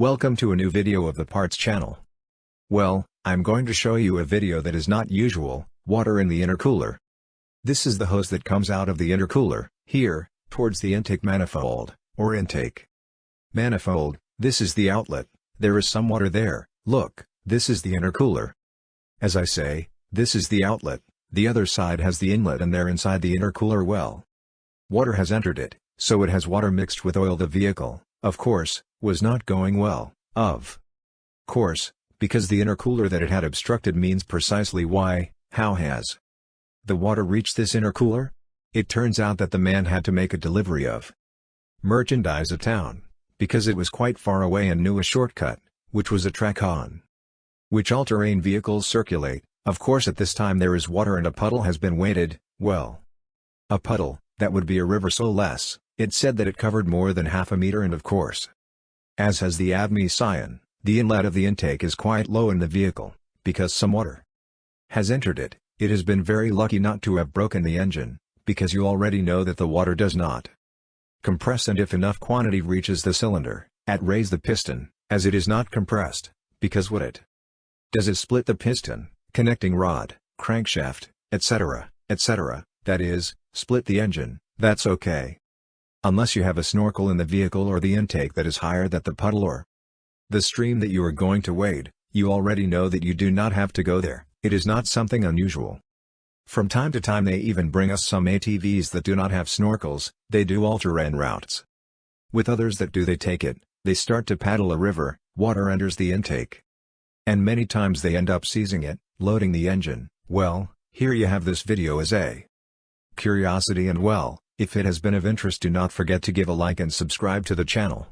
Welcome to a new video of the Parts channel. Well, I'm going to show you a video that is not usual, water in the intercooler. This is the hose that comes out of the intercooler, here, towards the intake manifold, or intake. Manifold, this is the outlet, there is some water there, look, this is the intercooler. As I say, this is the outlet, the other side has the inlet and there inside the intercooler well. Water has entered it, so it has water mixed with oil. The vehicle, of course, was not going well, of course, because the intercooler that it had obstructed means precisely why. How has the water reached this intercooler? It turns out that the man had to make a delivery of merchandise at town, because it was quite far away and knew a shortcut, which was a track on which all-terrain vehicles circulate. Of course at this time there is water and a puddle has been waded, well. A puddle, that would be a river so less, it said that it covered more than half a meter and of course, as has the ADME sign, the inlet of the intake is quite low in the vehicle, because some water has entered it. It has been very lucky not to have broken the engine, because you already know that the water does not compress and if enough quantity reaches the cylinder, raise the piston, as it is not compressed, because what it does is split the piston, connecting rod, crankshaft, etc., that is, split the engine. That's okay. Unless you have a snorkel in the vehicle or the intake that is higher than the puddle or the stream that you are going to wade, you already know that you do not have to go there. It is not something unusual. From time to time they even bring us some ATVs that do not have snorkels. They do all-terrain routes. With others that do, they take it, they start to paddle a river, water enters the intake. And many times they end up seizing it, loading the engine. Well, here you have this video as a curiosity and well, if it has been of interest do not forget to give a like and subscribe to the channel.